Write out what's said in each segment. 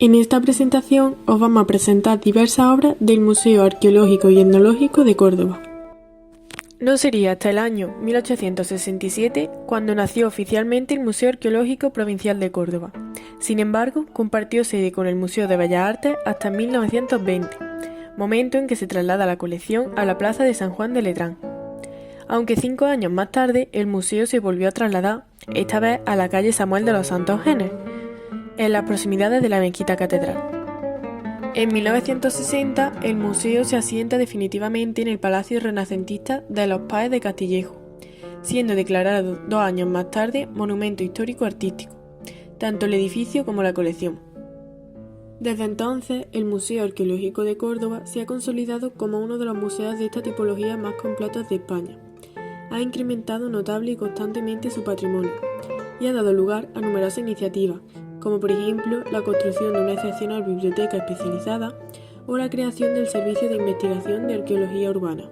En esta presentación os vamos a presentar diversas obras del Museo Arqueológico y Etnológico de Córdoba. No sería hasta el año 1867 cuando nació oficialmente el Museo Arqueológico Provincial de Córdoba. Sin embargo, compartió sede con el Museo de Bellas Artes hasta 1920, momento en que se traslada la colección a la Plaza de San Juan de Letrán. Aunque 5 años más tarde, el museo se volvió a trasladar, esta vez a la calle Samuel de los Santos Genes, en las proximidades de la Mezquita Catedral. En 1960, el museo se asienta definitivamente en el Palacio Renacentista de los Páez de Castillejo, siendo declarado 2 años más tarde Monumento Histórico Artístico, tanto el edificio como la colección. Desde entonces, el Museo Arqueológico de Córdoba se ha consolidado como uno de los museos de esta tipología más completos de España. Ha incrementado notable y constantemente su patrimonio y ha dado lugar a numerosas iniciativas, como por ejemplo la construcción de una excepcional biblioteca especializada o la creación del Servicio de Investigación de Arqueología Urbana.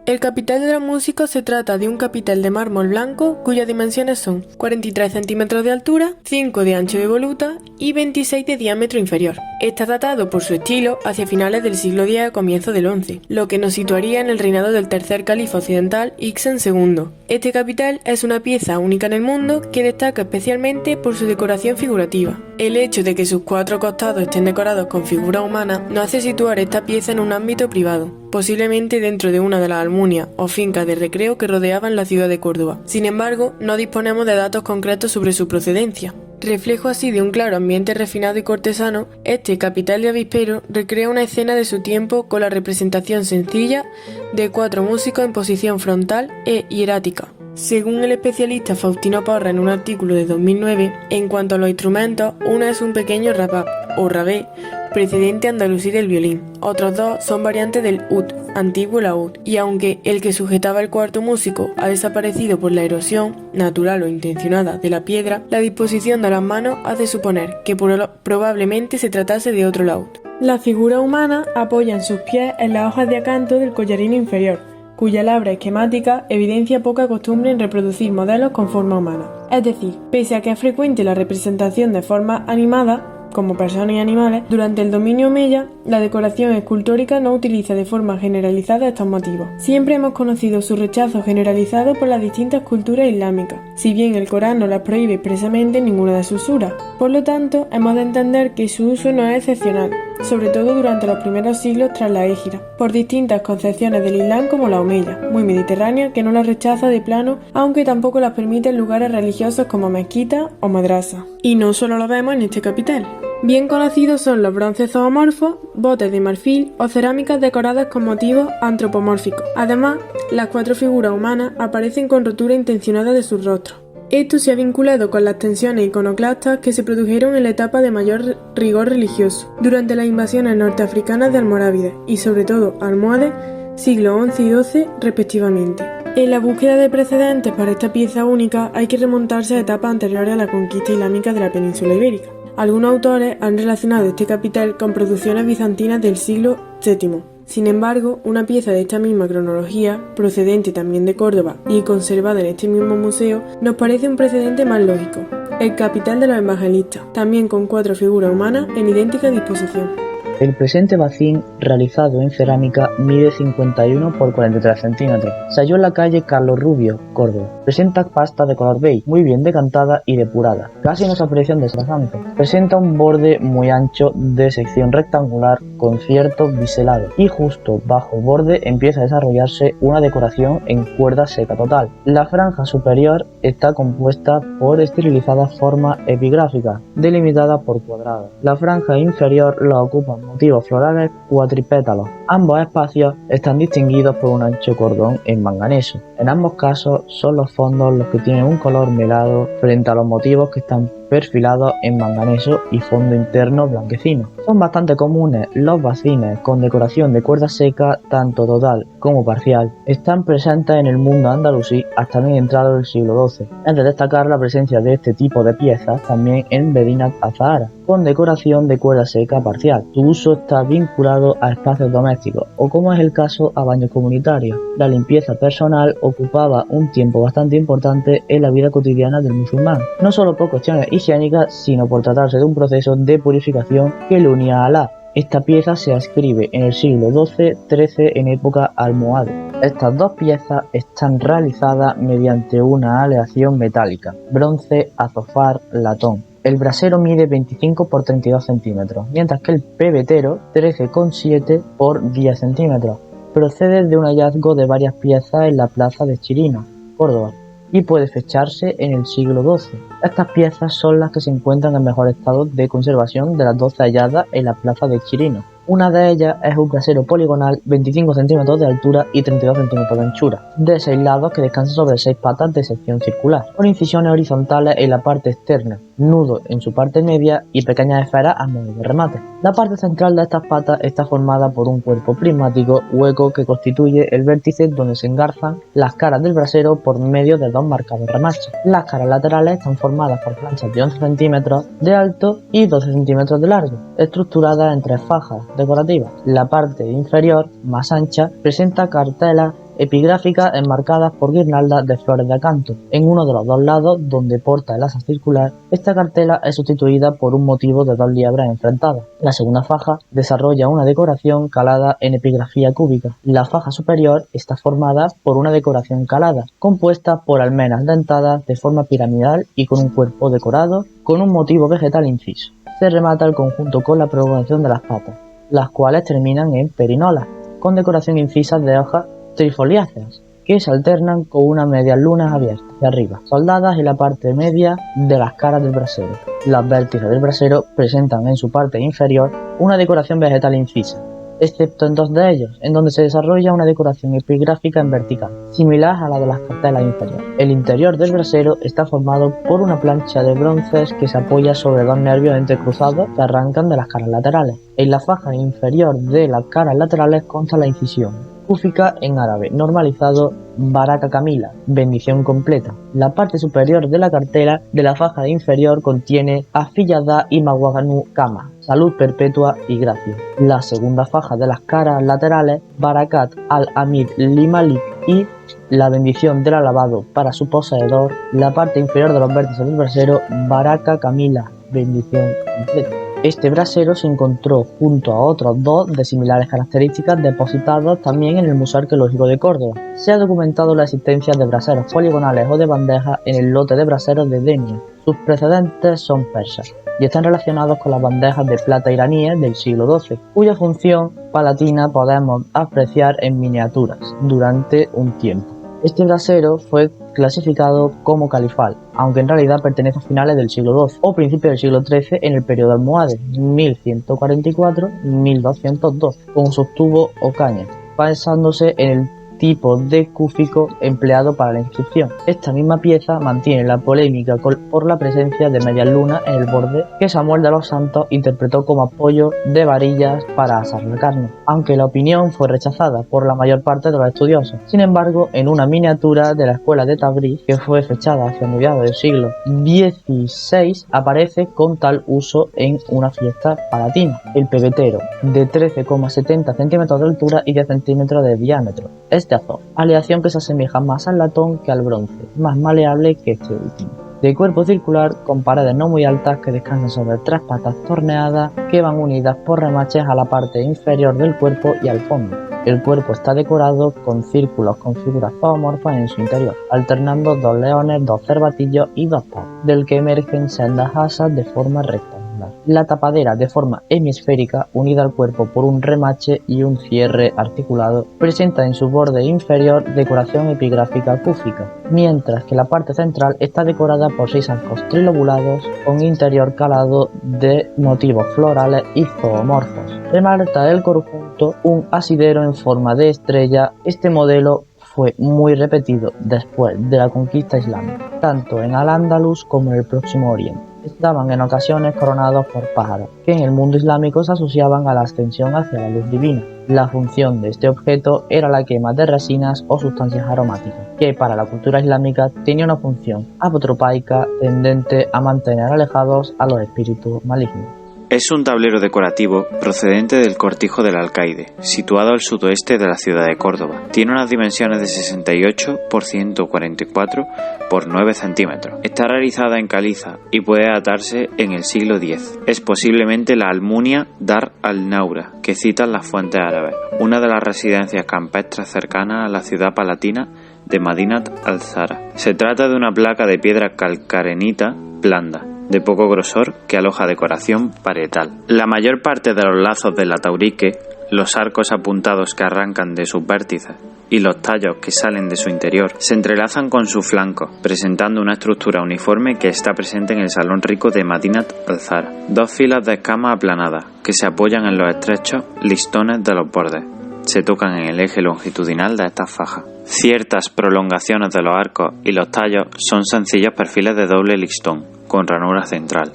El capitel de los músicos se trata de un capitel de mármol blanco cuyas dimensiones son 43 centímetros de altura, 5 de ancho de voluta y 26 de diámetro inferior. Está datado por su estilo hacia finales del siglo X a comienzos del XI, lo que nos situaría en el reinado del tercer califa occidental Ixen II. Este capitel es una pieza única en el mundo que destaca especialmente por su decoración figurativa. El hecho de que sus 4 costados estén decorados con figuras humanas nos hace situar esta pieza en un ámbito privado, posiblemente dentro de una de las almunias o fincas de recreo que rodeaban la ciudad de Córdoba. Sin embargo, no disponemos de datos concretos sobre su procedencia. Reflejo así de un claro ambiente refinado y cortesano, este capitel de avispero recrea una escena de su tiempo con la representación sencilla de 4 músicos en posición frontal e hierática. Según el especialista Faustino Porras en un artículo de 2009, en cuanto a los instrumentos, uno es un pequeño rabab o rabé, precedente andalusí del violín. Otros 2 son variantes del ud, antiguo laúd, y aunque el que sujetaba el cuarto músico ha desaparecido por la erosión, natural o intencionada, de la piedra, la disposición de las manos hace suponer que probablemente se tratase de otro laúd. La figura humana apoya en sus pies en las hojas de acanto del collarino inferior, cuya labra esquemática evidencia poca costumbre en reproducir modelos con forma humana. Es decir, pese a que es frecuente la representación de formas animadas, como personas y animales, durante el dominio omeya, la decoración escultórica no utiliza de forma generalizada estos motivos. Siempre hemos conocido su rechazo generalizado por las distintas culturas islámicas, si bien el Corán no las prohíbe expresamente en ninguna de sus suras. Por lo tanto, hemos de entender que su uso no es excepcional, sobre todo durante los primeros siglos tras la Hégira, por distintas concepciones del Islam como la omeya, muy mediterránea, que no las rechaza de plano, aunque tampoco las permite en lugares religiosos como mezquitas o madrasas. Y no solo lo vemos en este capitel. Bien conocidos son los bronces zoomorfos, botes de marfil o cerámicas decoradas con motivos antropomórficos. Además, las 4 figuras humanas aparecen con rotura intencionada de sus rostros. Esto se ha vinculado con las tensiones iconoclastas que se produjeron en la etapa de mayor rigor religioso, durante las invasiones norteafricanas de almorávides y sobre todo almohades, siglos XI y XII respectivamente. En la búsqueda de precedentes para esta pieza única hay que remontarse a etapas anteriores a la conquista islámica de la península ibérica. Algunos autores han relacionado este capitel con producciones bizantinas del siglo VII. Sin embargo, una pieza de esta misma cronología, procedente también de Córdoba y conservada en este mismo museo, nos parece un precedente más lógico: el capitel de los evangelistas, también con 4 figuras humanas en idéntica disposición. El presente bacín, realizado en cerámica, mide 51 por 43 centímetros. Se halló en la calle Carlos Rubio, Córdoba. Presenta pasta de color beige, muy bien decantada y depurada. Casi no se aprecian desplazamientos. Presenta un borde muy ancho de sección rectangular con cierto biselado. Y justo bajo el borde empieza a desarrollarse una decoración en cuerda seca total. La franja superior está compuesta por estilizadas formas epigráficas, delimitadas por cuadrados. La franja inferior la ocupan motivos florales cuatripétalos. Ambos espacios están distinguidos por un ancho cordón en manganeso. En ambos casos son los fondos los que tienen un color melado frente a los motivos que están perfilados en manganeso y fondo interno blanquecino. Son bastante comunes los bacines con decoración de cuerda seca, tanto total como parcial. Están presentes en el mundo andalusí hasta bien entrado el siglo XII. Es de destacar la presencia de este tipo de piezas también en Medina Azahara, con decoración de cuerda seca parcial. Su uso está vinculado a espacios domésticos o, como es el caso, a baños comunitarios. La limpieza personal ocupaba un tiempo bastante importante en la vida cotidiana del musulmán, no solo por cuestiones higiénicas, sino por tratarse de un proceso de purificación que le unía a Alá. Esta pieza se ascribe en el siglo XII-XIII en época almohade. Estas dos piezas están realizadas mediante una aleación metálica, bronce, azofar, latón. El brasero mide 25 por 32 centímetros, mientras que el pebetero 13,7 por 10 centímetros. Procede de un hallazgo de varias piezas en la plaza de Chirino, Córdoba, y puede fecharse en el siglo XII. Estas piezas son las que se encuentran en mejor estado de conservación de las 12 halladas en la plaza de Chirino. Una de ellas es un brasero poligonal 25 centímetros de altura y 32 centímetros de anchura, de 6 lados que descansa sobre 6 patas de sección circular, con incisiones horizontales en la parte externa, nudo en su parte media y pequeñas esferas a modo de remate. La parte central de estas patas está formada por un cuerpo prismático hueco que constituye el vértice donde se engarzan las caras del brasero por medio de dos marcados remaches. Las caras laterales están formadas por planchas de 11 centímetros de alto y 12 centímetros de largo, estructuradas en 3 fajas decorativas. La parte inferior, más ancha, presenta cartelas epigráficas enmarcadas por guirnaldas de flores de acanto. En uno de los dos lados, donde porta el asa circular, esta cartela es sustituida por un motivo de 2 liebres enfrentadas. La segunda faja desarrolla una decoración calada en epigrafía cúbica. La faja superior está formada por una decoración calada, compuesta por almenas dentadas de forma piramidal y con un cuerpo decorado con un motivo vegetal inciso. Se remata el conjunto con la prolongación de las patas, las cuales terminan en perinolas, con decoración incisa de hojas trifoliáceas, que se alternan con unas medias lunas abiertas de arriba, soldadas en la parte media de las caras del brasero. Las vértices del brasero presentan en su parte inferior una decoración vegetal incisa, excepto en 2 de ellos, en donde se desarrolla una decoración epigráfica en vertical, similar a la de las cartelas inferiores. El interior del brasero está formado por una plancha de bronces que se apoya sobre 2 nervios entrecruzados que arrancan de las caras laterales. En la faja inferior de las caras laterales consta la incisión cúfica en árabe, normalizado Baraka Kamila, bendición completa. La parte superior de la cartela de la faja inferior contiene Afiyada y Mawaganu Kama, salud perpetua y gracia. La segunda faja de las caras laterales, Barakat al-Amir Limalik y la bendición del alabado para su poseedor. La parte inferior de los vértices del brasero, Baraka Kamila, bendición completa. Este brasero se encontró junto a otros 2 de similares características depositados también en el Museo Arqueológico de Córdoba. Se ha documentado la existencia de braseros poligonales o de bandejas en el lote de braseros de Denia. Sus precedentes son persas y están relacionados con las bandejas de plata iraníes del siglo XII, cuya función palatina podemos apreciar en miniaturas durante un tiempo. Este brasero fue clasificado como califal, aunque en realidad pertenece a finales del siglo XII o principios del siglo XIII en el periodo almohade, 1144-1202, con sus tubos o cañas, basándose en el tipo de cúfico empleado para la inscripción. Esta misma pieza mantiene la polémica por la presencia de medias lunas en el borde que Samuel de los Santos interpretó como apoyo de varillas para asar la carne, aunque la opinión fue rechazada por la mayor parte de los estudiosos. Sin embargo, en una miniatura de la escuela de Tabriz, que fue fechada hacia mediados del siglo XVI, aparece con tal uso en una fiesta palatina. El pebetero, de 13,70 centímetros de altura y 10 centímetros de diámetro, es de azov, aleación que se asemeja más al latón que al bronce, más maleable que este último. De cuerpo circular, con paredes no muy altas que descansan sobre 3 patas torneadas que van unidas por remaches a la parte inferior del cuerpo y al fondo. El cuerpo está decorado con círculos con figuras zoomorfas en su interior, alternando 2 leones, 2 cervatillos y 2 patos, del que emergen sendas asas de forma rectangular. La tapadera, de forma hemisférica, unida al cuerpo por un remache y un cierre articulado, presenta en su borde inferior decoración epigráfica cúfica, mientras que la parte central está decorada por 6 arcos trilobulados con interior calado de motivos florales y zoomorfos. Remarca el conjunto un asidero en forma de estrella. Este modelo fue muy repetido después de la conquista islámica, tanto en Al-Ándalus como en el Próximo Oriente. Estaban en ocasiones coronados por pájaros, que en el mundo islámico se asociaban a la ascensión hacia la luz divina. La función de este objeto era la quema de resinas o sustancias aromáticas, que para la cultura islámica tenía una función apotropaica tendente a mantener alejados a los espíritus malignos. Es un tablero decorativo procedente del Cortijo del Alcaide, situado al sudoeste de la ciudad de Córdoba. Tiene unas dimensiones de 68 por 144 por 9 centímetros. Está realizada en caliza y puede datarse en el siglo X. Es posiblemente la Almunia Dar al-Naura, que citan las fuentes árabes, una de las residencias campestres cercanas a la ciudad palatina de Madinat al-Zara. Se trata de una placa de piedra calcarenita blanda, de poco grosor, que aloja decoración parietal. La mayor parte de los lazos del ataurique, los arcos apuntados que arrancan de sus vértices y los tallos que salen de su interior, se entrelazan con sus flancos, presentando una estructura uniforme que está presente en el salón rico de Madinat al-Zara. Dos filas de escamas aplanadas, que se apoyan en los estrechos listones de los bordes, se tocan en el eje longitudinal de estas fajas. Ciertas prolongaciones de los arcos y los tallos son sencillos perfiles de doble listón, con ranura central.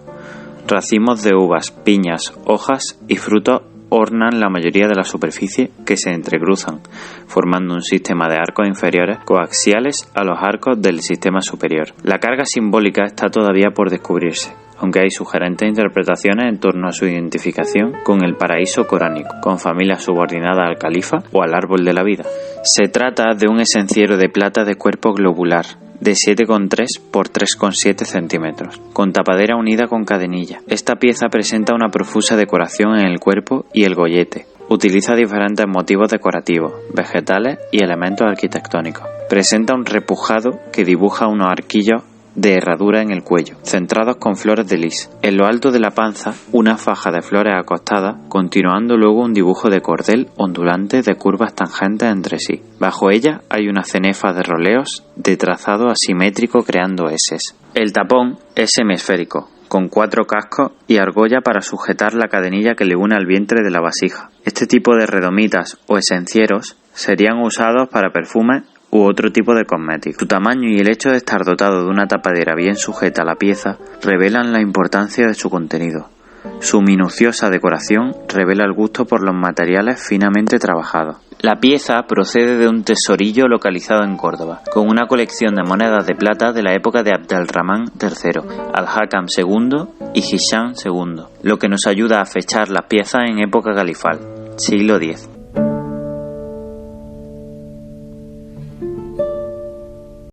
Racimos de uvas, piñas, hojas y frutos ornan la mayoría de la superficie, que se entrecruzan, formando un sistema de arcos inferiores coaxiales a los arcos del sistema superior. La carga simbólica está todavía por descubrirse, aunque hay sugerentes interpretaciones en torno a su identificación con el paraíso coránico, con familias subordinadas al califa o al árbol de la vida. Se trata de un esenciero de plata de cuerpo globular, de 7,3 por 3,7 centímetros, con tapadera unida con cadenilla. Esta pieza presenta una profusa decoración en el cuerpo y el gollete. Utiliza diferentes motivos decorativos, vegetales y elementos arquitectónicos. Presenta un repujado que dibuja unos arquillos de herradura en el cuello, centrados con flores de lis. En lo alto de la panza, una faja de flores acostadas, continuando luego un dibujo de cordel ondulante de curvas tangentes entre sí. Bajo ella hay una cenefa de roleos de trazado asimétrico creando eses. El tapón es hemisférico, con 4 cascos y argolla para sujetar la cadenilla que le une al vientre de la vasija. Este tipo de redomitas o esencieros serían usados para perfumes u otro tipo de cosméticos. Su tamaño y el hecho de estar dotado de una tapadera bien sujeta a la pieza revelan la importancia de su contenido. Su minuciosa decoración revela el gusto por los materiales finamente trabajados. La pieza procede de un tesorillo localizado en Córdoba, con una colección de monedas de plata de la época de Abdelrahman III, Al-Hakam II y Hisham II, lo que nos ayuda a fechar las piezas en época califal, siglo X.